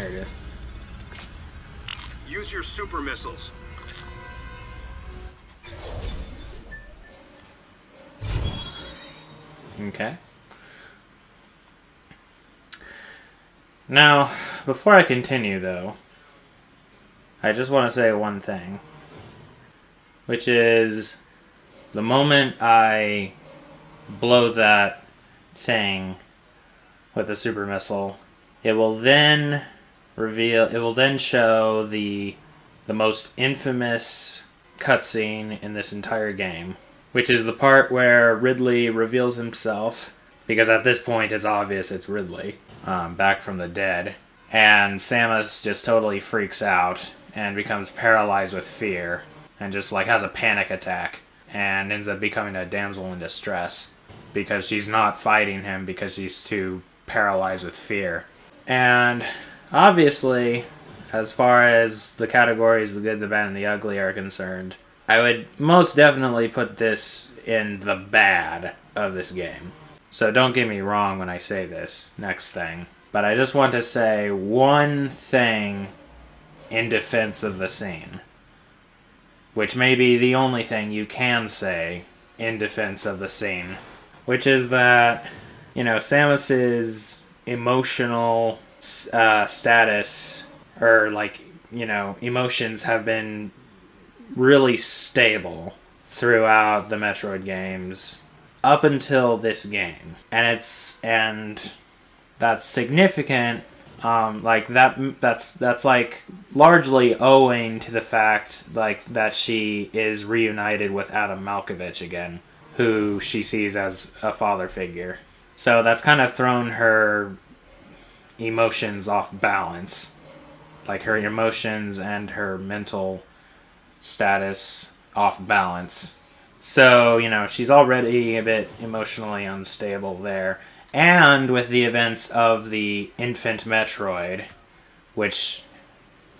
There it is. Use your super missiles. Okay. Now, before I continue, though, I just want to say one thing, which is the moment I blow that thing with the super missile, it will then show the most infamous cutscene in this entire game, which is the part where Ridley reveals himself, because at this point it's obvious it's Ridley, back from the dead, and Samus just totally freaks out and becomes paralyzed with fear, and just like has a panic attack, and ends up becoming a damsel in distress, because she's not fighting him because she's too paralyzed with fear. And obviously, as far as the categories the good, the bad, and the ugly are concerned, I would most definitely put this in the bad of this game. So don't get me wrong when I say this next thing. But I just want to say one thing in defense of the scene, which may be the only thing you can say in defense of the scene, which is that, you know, Samus's emotional status, or like, you know, emotions have been really stable throughout the Metroid games up until this game, and that's significant. That's like largely owing to the fact like that she is reunited with Adam Malkovich again, who she sees as a father figure. So that's kind of thrown her emotions off balance, like her emotions and her mental status off balance. So, you know, she's already a bit emotionally unstable there. And with the events of the infant Metroid, which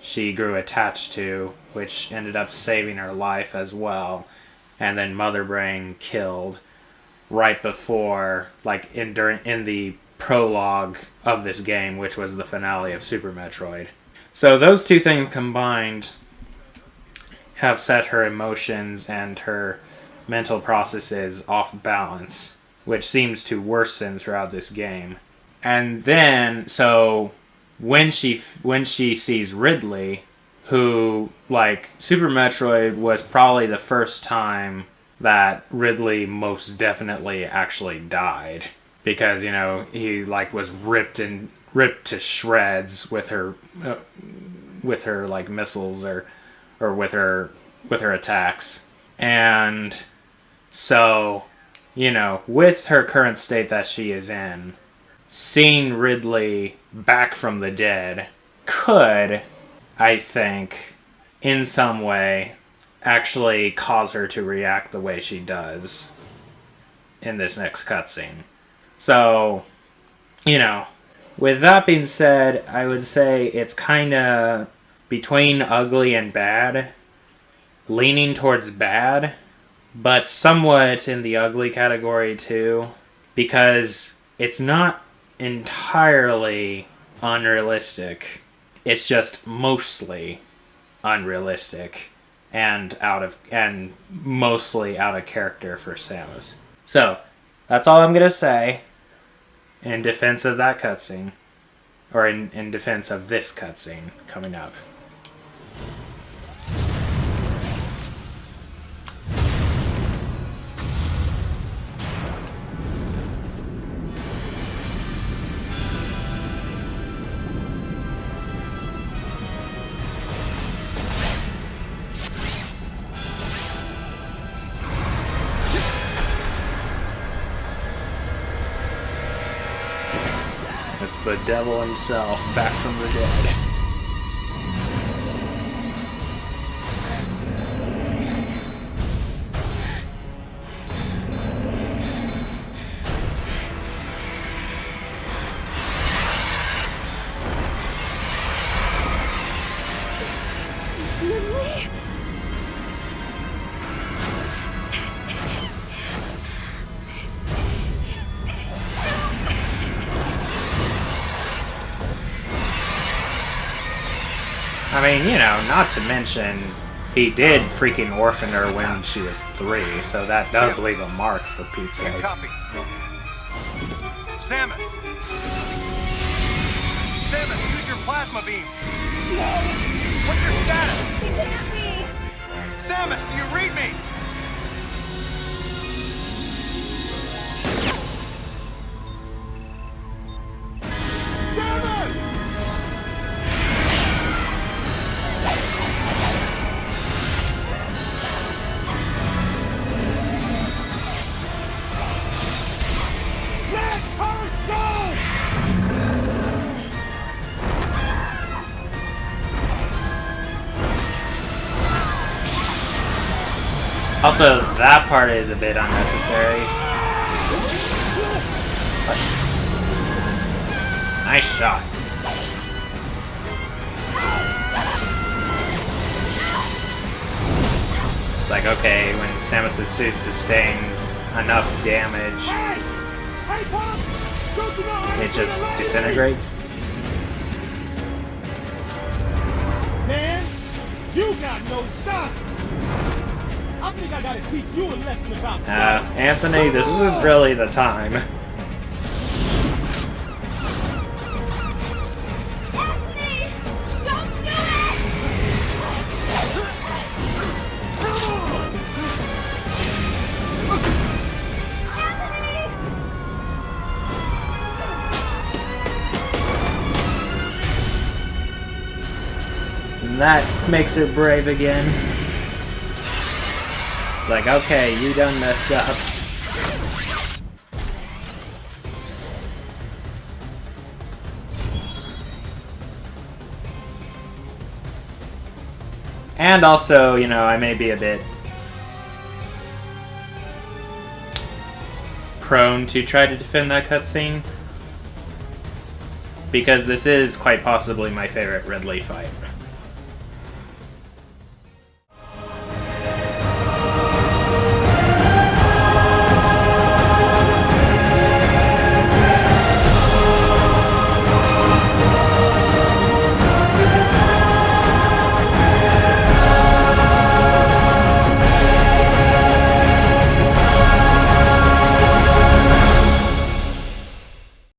she grew attached to, which ended up saving her life as well, and then Mother Brain killed right before, like in the prologue of this game, which was the finale of Super Metroid. So those two things combined have set her emotions and her mental processes off balance, which seems to worsen throughout this game. And then, so when she sees Ridley, who, like, Super Metroid was probably the first time that Ridley most definitely actually died, because, you know, he like was ripped to shreds with her like missiles or with her attacks. And so, you know, with her current state that she is in, seeing Ridley back from the dead could, I think, in some way, actually cause her to react the way she does in this next cutscene. So, you know, with that being said, I would say it's kind of between ugly and bad, leaning towards bad, but somewhat in the ugly category too, because it's not entirely unrealistic. It's just mostly unrealistic and mostly out of character for Samus. So, that's all I'm going to say in defense of that cutscene, or in defense of this cutscene coming up. It's the devil himself, back from the dead. Lily? I mean, you know, not to mention, he did freaking orphan her when she was 3, so that does leave a mark for Pete's sake. Copy. Samus! Samus, use your plasma beam! What's your status? He can't be! Samus, do you read me? Also, that part is a bit unnecessary. Nice shot. It's like, okay, when Samus' suit sustains enough damage, it just disintegrates. Man, you got no stop! I think I gotta teach you a lesson about Anthony, this isn't really the time. Anthony! Don't do it! And that makes her brave again. Like, okay, you done messed up. And also, you know, I may be a bit prone to try to defend that cutscene, because this is quite possibly my favorite Ridley fight.